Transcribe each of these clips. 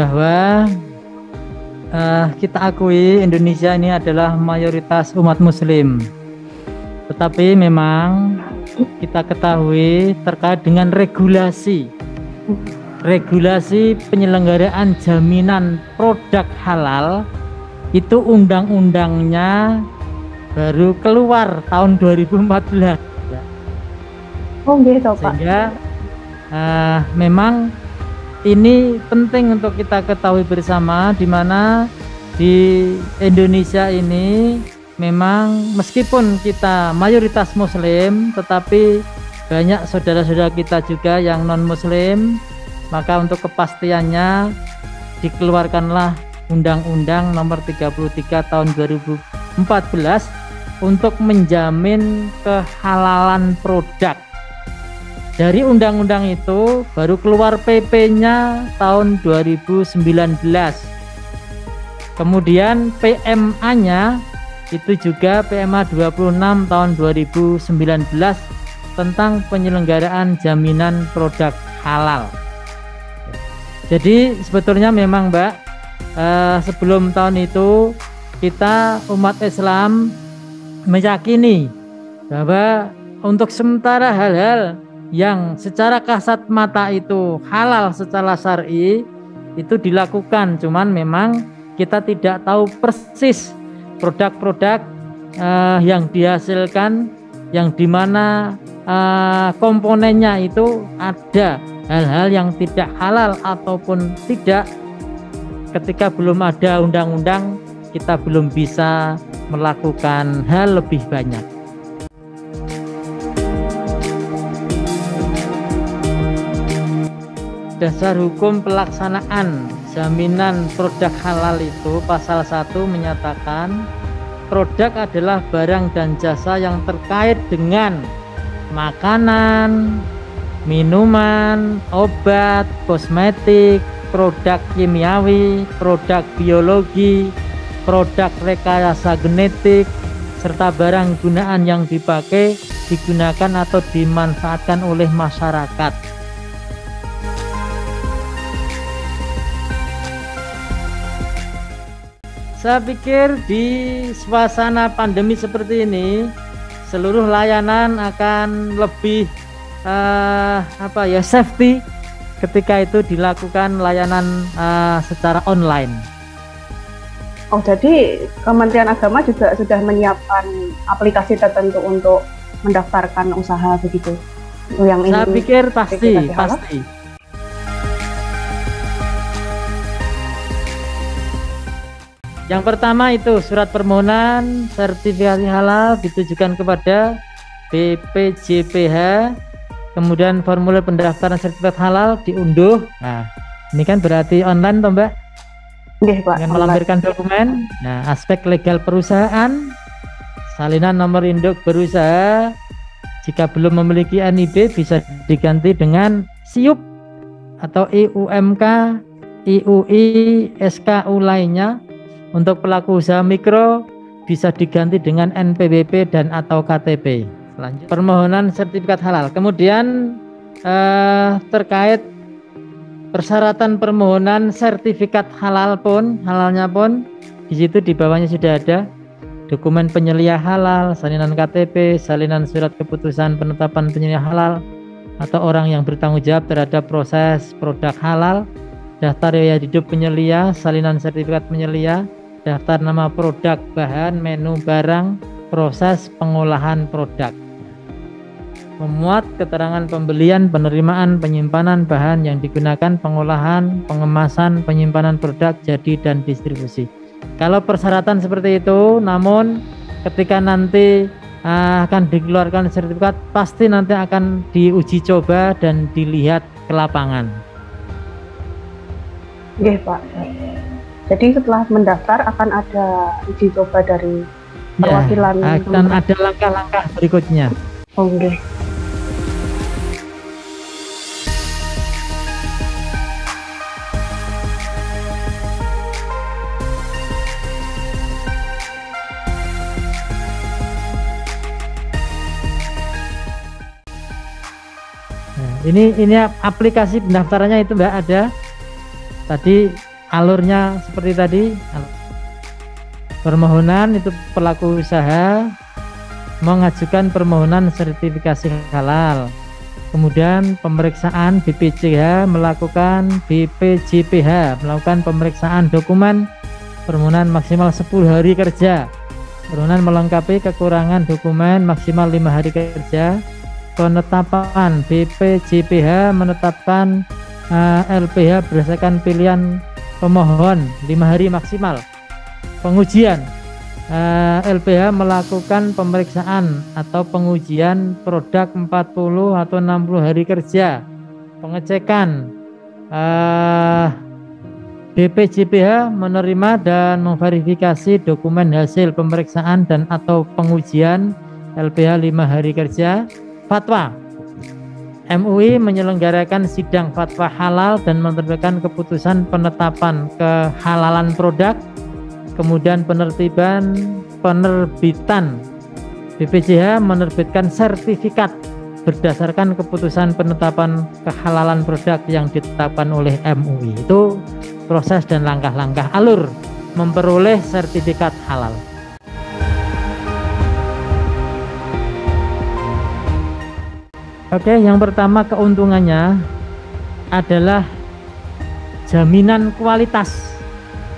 bahwa kita akui Indonesia ini adalah mayoritas umat Muslim. Tetapi memang kita ketahui terkait dengan regulasi penyelenggaraan jaminan produk halal itu undang-undangnya baru keluar tahun 2014. Oh gitu Pak. Sehingga memang ini penting untuk kita ketahui bersama, di mana di Indonesia ini memang meskipun kita mayoritas Muslim, tetapi banyak saudara-saudara kita juga yang non-Muslim. Maka untuk kepastiannya dikeluarkanlah Undang-Undang Nomor 33 Tahun 2014 untuk menjamin kehalalan produk. Dari undang-undang itu baru keluar PP-nya tahun 2019. Kemudian PMA-nya itu juga PMA 26 tahun 2019 tentang penyelenggaraan jaminan produk halal. Jadi sebetulnya memang Mbak, sebelum tahun itu kita umat Islam meyakini bahwa untuk sementara hal-hal yang secara kasat mata itu halal secara syar'i itu dilakukan, cuman memang kita tidak tahu persis produk-produk yang dihasilkan, yang dimana komponennya itu ada hal-hal yang tidak halal ataupun tidak. Ketika belum ada undang-undang, kita belum bisa melakukan hal lebih banyak. Dasar hukum pelaksanaan jaminan produk halal itu pasal 1 menyatakan produk adalah barang dan jasa yang terkait dengan makanan, minuman, obat, kosmetik, produk kimiawi, produk biologi, produk rekayasa genetik, serta barang gunaan yang dipakai, digunakan atau dimanfaatkan oleh masyarakat. Saya pikir di suasana pandemi seperti ini, seluruh layanan akan lebih safety ketika itu dilakukan layanan secara online. Oh, jadi Kementerian Agama juga sudah menyiapkan aplikasi tertentu untuk mendaftarkan usaha begitu? Yang saya pikir pasti. Yang pertama itu surat permohonan sertifikasi halal ditujukan kepada BPJPH, kemudian formulir pendaftaran sertifikat halal diunduh. Nah, ini kan berarti online toh Mbak? Iya Pak. Dengan melampirkan dokumen. Nah, aspek legal perusahaan, salinan nomor induk berusaha. Jika belum memiliki NIB bisa diganti dengan SIUP atau IUMK, IUI, SKU lainnya. Untuk pelaku usaha mikro bisa diganti dengan NPWP dan atau KTP. Lanjut. Permohonan sertifikat halal. Kemudian terkait persyaratan permohonan sertifikat halalnya pun di situ di bawahnya sudah ada dokumen penyelia halal, salinan KTP, salinan surat keputusan penetapan penyelia halal atau orang yang bertanggung jawab terhadap proses produk halal, daftar riwayat hidup penyelia, salinan sertifikat penyelia, daftar nama produk, bahan, menu barang, proses pengolahan produk. Memuat keterangan pembelian, penerimaan, penyimpanan bahan yang digunakan, pengolahan, pengemasan, penyimpanan produk, jadi dan distribusi. Kalau persyaratan seperti itu, namun ketika nanti akan dikeluarkan sertifikat, pasti nanti akan diuji coba dan dilihat ke lapangan. Iya Pak. Jadi setelah mendaftar akan ada uji coba dari perwakilan. Ya, akan ada langkah-langkah berikutnya. Oke. Ini aplikasi pendaftarannya itu Mbak ada. Tadi alurnya seperti tadi. Permohonan itu pelaku usaha mengajukan permohonan sertifikasi halal. Kemudian pemeriksaan BPJH melakukan pemeriksaan dokumen permohonan maksimal 10 hari kerja. Permohonan melengkapi kekurangan dokumen maksimal 5 hari kerja. Penetapan BPJPH menetapkan LPH berdasarkan pilihan pemohon 5 hari maksimal. Pengujian LPH melakukan pemeriksaan atau pengujian produk 40 atau 60 hari kerja. Pengecekan BPJPH menerima dan memverifikasi dokumen hasil pemeriksaan dan atau pengujian LPH 5 hari kerja. Fatwa MUI menyelenggarakan sidang fatwa halal dan menerbitkan keputusan penetapan kehalalan produk. Kemudian penerbitan BPJH menerbitkan sertifikat berdasarkan keputusan penetapan kehalalan produk yang ditetapkan oleh MUI. Itu proses dan langkah-langkah alur memperoleh sertifikat halal. Oke, yang pertama keuntungannya adalah jaminan kualitas.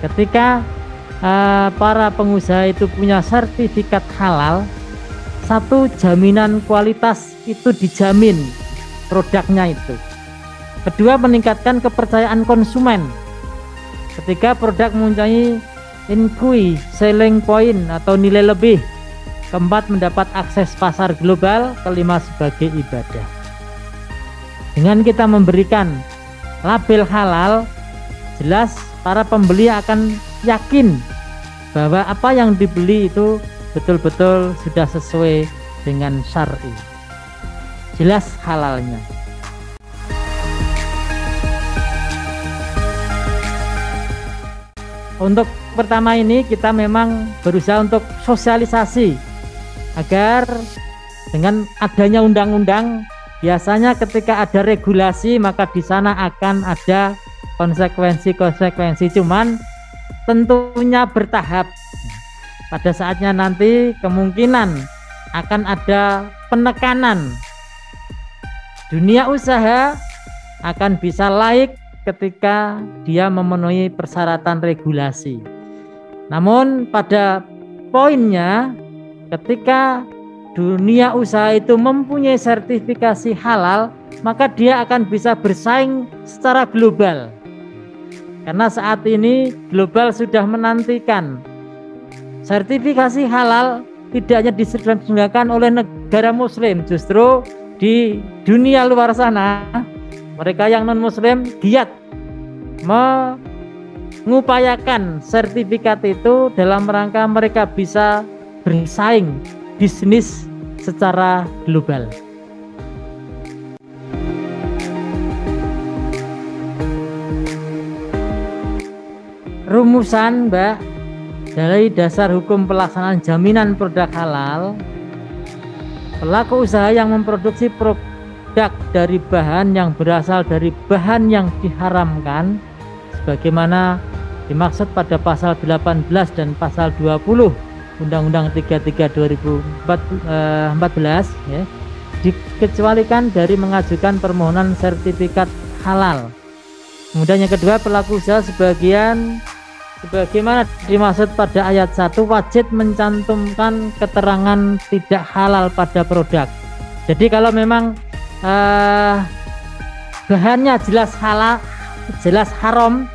Ketika para pengusaha itu punya sertifikat halal, satu, jaminan kualitas itu dijamin produknya itu. Kedua, meningkatkan kepercayaan konsumen ketika produk mempunyai increase selling point atau nilai lebih. Keempat, mendapat akses pasar global. Kelima, sebagai ibadah. Dengan kita memberikan label halal, jelas para pembeli akan yakin bahwa apa yang dibeli itu betul-betul sudah sesuai dengan syar'i, jelas halalnya. Untuk pertama ini kita memang berusaha untuk sosialisasi agar dengan adanya undang-undang, biasanya ketika ada regulasi maka di sana akan ada konsekuensi-konsekuensi, cuman tentunya bertahap. Pada saatnya nanti kemungkinan akan ada penekanan. Dunia usaha akan bisa laik ketika dia memenuhi persyaratan regulasi. Namun pada poinnya, ketika dunia usaha itu mempunyai sertifikasi halal, maka dia akan bisa bersaing secara global. Karena saat ini global sudah menantikan sertifikasi halal tidak hanya diselenggarakan oleh negara muslim, justru di dunia luar sana mereka yang non muslim giat mengupayakan sertifikat itu dalam rangka mereka bisa bersaing bisnis secara global. Rumusan, Mbak, dari dasar hukum pelaksanaan jaminan produk halal, pelaku usaha yang memproduksi produk dari bahan yang berasal dari bahan yang diharamkan sebagaimana dimaksud pada pasal 18 dan pasal 20 Undang-Undang 33 2014 ya, dikecualikan dari mengajukan permohonan sertifikat halal. Kemudian yang kedua, pelaku usaha sebagaimana dimaksud pada ayat 1 wajib mencantumkan keterangan tidak halal pada produk. Jadi kalau memang bahannya jelas halal, jelas haram,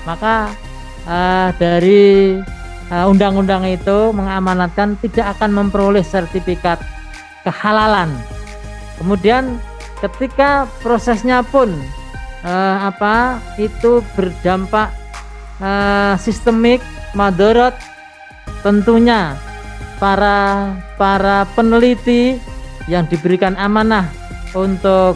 maka dari undang-undang itu mengamanatkan tidak akan memperoleh sertifikat kehalalan. Kemudian ketika prosesnya pun itu berdampak sistemik, madorot, tentunya para peneliti yang diberikan amanah untuk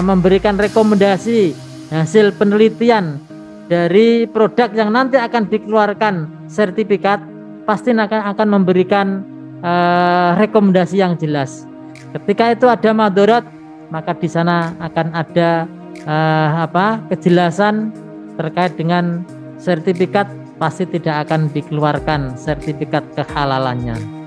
memberikan rekomendasi hasil penelitian dari produk yang nanti akan dikeluarkan sertifikat, pasti akan memberikan rekomendasi yang jelas. Ketika itu ada madorot, maka di sana akan ada kejelasan terkait dengan sertifikat pasti tidak akan dikeluarkan sertifikat kehalalannya.